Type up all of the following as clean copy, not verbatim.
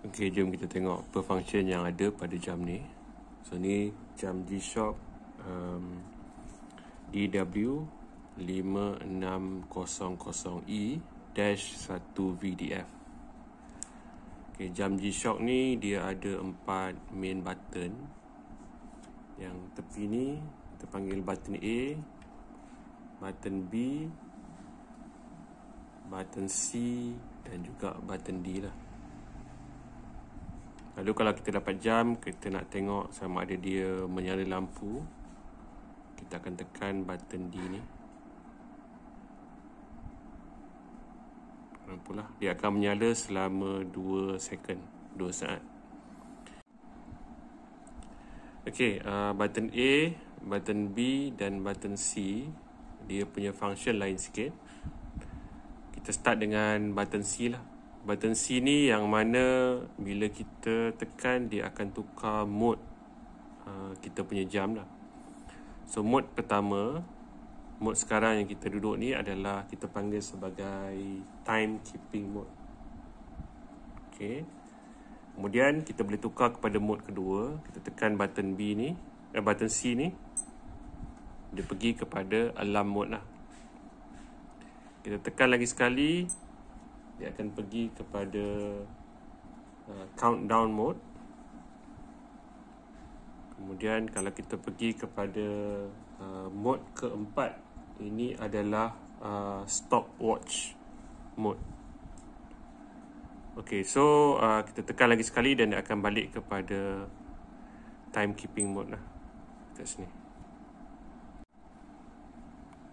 Okey, jom kita tengok apa function yang ada pada jam ni. So ni jam G-Shock DW5600E-1VDF. Okey, jam G-Shock ni dia ada 4 main button. Yang tepi ni kita panggil button A, button B, button C dan juga button D lah. Lalu kalau kita dapat jam, kita nak tengok sama ada dia menyala lampu, kita akan tekan button D ni. Nampulah, dia akan menyala selama 2 second, 2 saat. Okey, button A, button B dan button C, dia punya function lain sikit. Kita start dengan button C lah. Button C ni yang mana bila kita tekan dia akan tukar mode kita punya jam lah. So mode pertama, mode sekarang yang kita duduk ni adalah kita panggil sebagai time keeping mode. Okay. Kemudian kita boleh tukar kepada mode kedua. Kita tekan button B ni, button C ni, dia pergi kepada alarm mode lah. Kita tekan lagi sekali, dia akan pergi kepada countdown mode. Kemudian kalau kita pergi kepada mode keempat, ini adalah stopwatch mode. Okay, so kita tekan lagi sekali dan dia akan balik kepada timekeeping mode lah kat sini.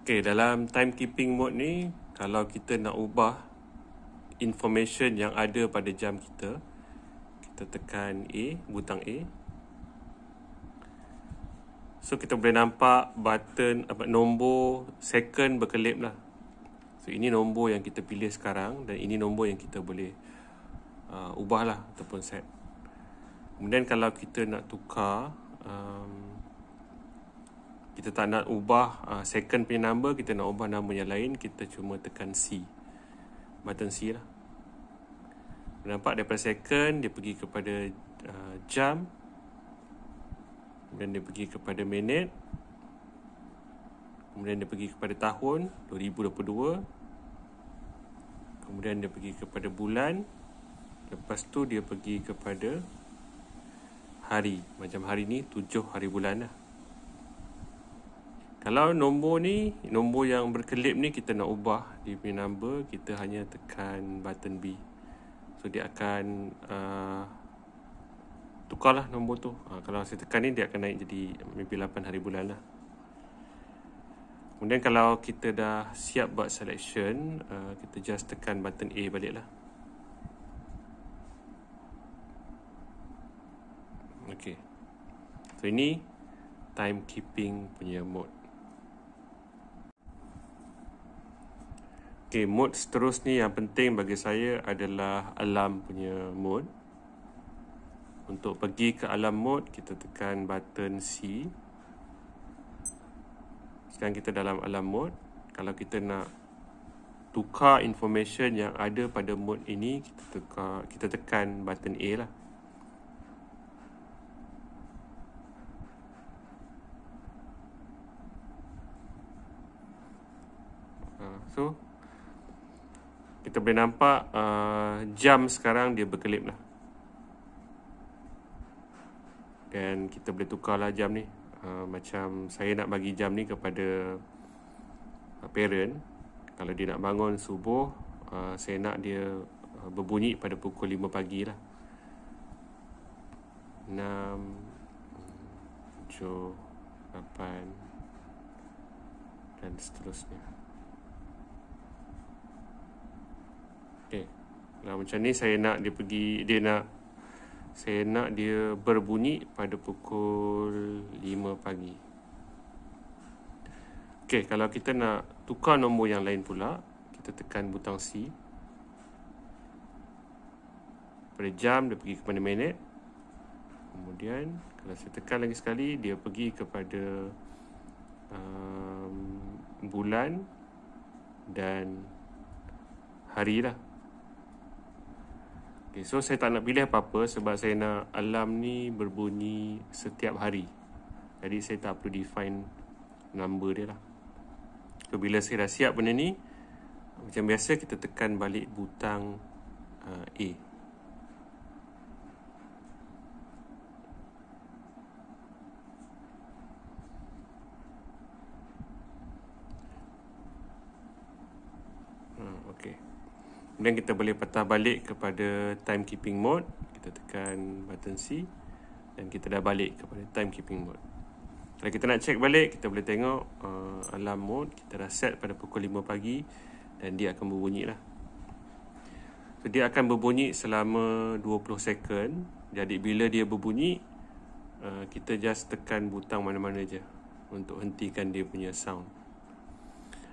Okay, dalam timekeeping mode ni, kalau kita nak ubah information yang ada pada jam kita, kita tekan A, butang A. So kita boleh nampak button nombor second berkelip lah. So ini nombor yang kita pilih sekarang dan ini nombor yang kita boleh ubah lah ataupun set. Kemudian kalau kita nak tukar, kita tak nak ubah second punya number, kita nak ubah nama yang lain, kita cuma tekan C, button C lah. Nampak daripada second dia pergi kepada jam, kemudian dia pergi kepada minit, kemudian dia pergi kepada tahun 2022, kemudian dia pergi kepada bulan, lepas tu dia pergi kepada hari. Macam hari ni 7 hari bulan lah. Kalau nombor ni, nombor yang berkelip ni kita nak ubah dia punya number, kita hanya tekan button B. So dia akan tukarlah nombor tu. Kalau saya tekan ni dia akan naik jadi maybe 8 hari bulan lah. Kemudian kalau kita dah siap buat selection, kita just tekan button A balik lah. Okay. So ini timekeeping punya mode. Okay, mode seterusnya yang penting bagi saya adalah alarm punya mode. Untuk pergi ke alarm mode, kita tekan button C. Sekarang kita dalam alarm mode. Kalau kita nak tukar information yang ada pada mode ini, kita tekan button A lah. So kita boleh nampak jam sekarang dia berkelip lah. Dan kita boleh tukarlah jam ni. Macam saya nak bagi jam ni kepada parent. Kalau dia nak bangun subuh, saya nak dia berbunyi pada pukul 5 pagi lah. 6, 7, 8 dan seterusnya. Okay. Kalau macam ni saya nak dia pergi, saya nak dia berbunyi pada pukul 5 pagi. Okay, kalau kita nak tukar nombor yang lain pula, kita tekan butang C. Pada jam dia pergi kepada minit. Kemudian kalau saya tekan lagi sekali, dia pergi kepada bulan dan hari lah. Okay, so saya tak nak pilih apa-apa sebab saya nak alarm ni berbunyi setiap hari. Jadi saya tak perlu define number dia lah. So bila saya dah siap benda ni, macam biasa kita tekan balik butang A. Okay. Kemudian kita boleh patah balik kepada timekeeping mode. Kita tekan button C dan kita dah balik kepada timekeeping mode. Kalau kita nak check balik, kita boleh tengok alarm mode kita dah set pada pukul 5 pagi dan dia akan berbunyi lah. So dia akan berbunyi selama 20 second. Jadi bila dia berbunyi, kita just tekan butang mana-mana je untuk hentikan dia punya sound.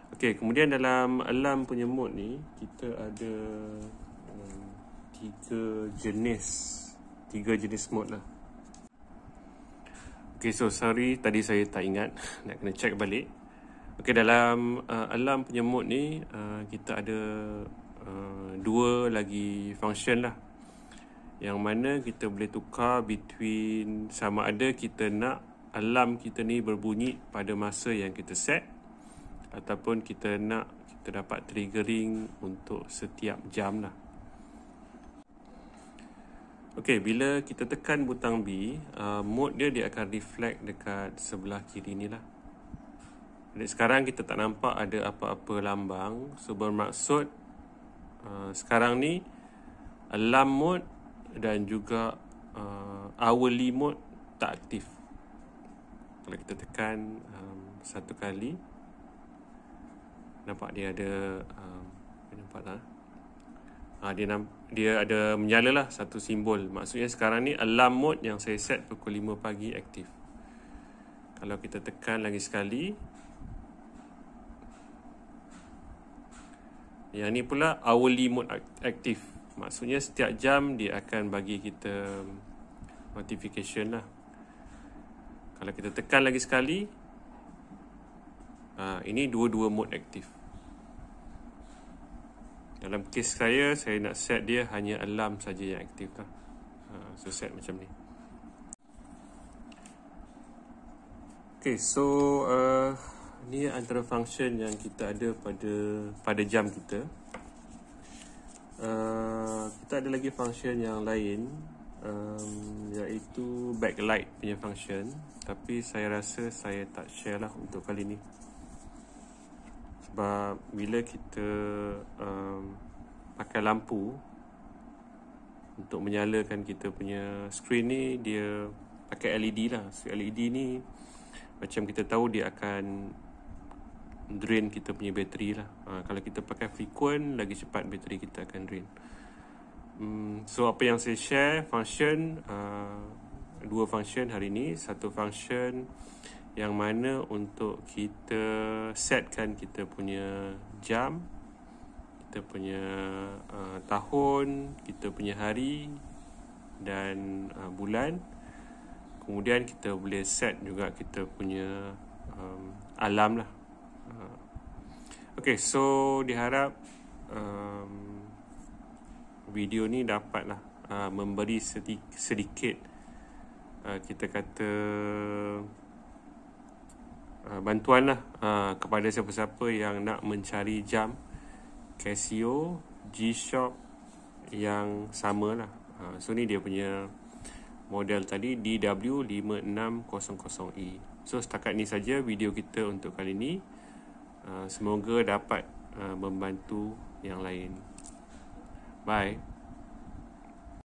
Okey, kemudian dalam alarm punya mode ni kita ada tiga jenis mode lah. Okey, so sorry tadi saya tak ingat nak kena check balik. Okey, dalam alarm punya mode ni kita ada dua lagi function lah, yang mana kita boleh tukar between sama ada kita nak alarm kita ni berbunyi pada masa yang kita set ataupun kita dapat triggering untuk setiap jam lah. Okey, bila kita tekan butang B, mode dia akan reflect dekat sebelah kiri ni lah. Jadi sekarang kita tak nampak ada apa-apa lambang. So bermaksud sekarang ni alarm mode dan juga hourly mode tak aktif. Kalau kita tekan satu kali, nampak dia ada nampak tak? Dia ada menyala lah satu simbol. Maksudnya sekarang ni alarm mode yang saya set pukul 5 pagi aktif. Kalau kita tekan lagi sekali, yang ni pula hourly mode aktif. Maksudnya setiap jam dia akan bagi kita notification lah. Kalau kita tekan lagi sekali, ini dua-dua mode aktif. Dalam kes saya nak set dia hanya alarm saja yang aktif lah. So set macam ni. Okay, so ni antara function yang kita ada pada jam kita. Kita ada lagi function yang lain, iaitu backlight punya function. Tapi saya rasa saya tak share lah untuk kali ni. Sebab bila kita pakai lampu untuk menyalakan kita punya screen ni, dia pakai LED lah. So LED ni macam kita tahu dia akan drain kita punya bateri lah. Kalau kita pakai frequent, lagi cepat bateri kita akan drain. So apa yang saya share function, dua function hari ni. Satu function yang mana untuk kita setkan kita punya jam, kita punya tahun, kita punya hari dan bulan. Kemudian kita boleh set juga kita punya alarm lah. Okay, so diharap video ni dapatlah memberi sedikit kita kata bantuan lah kepada siapa-siapa yang nak mencari jam Casio G-Shock yang sama lah. So ni dia punya model tadi, DW5600E. So setakat ni saja video kita untuk kali ni. Semoga dapat membantu yang lain. Bye.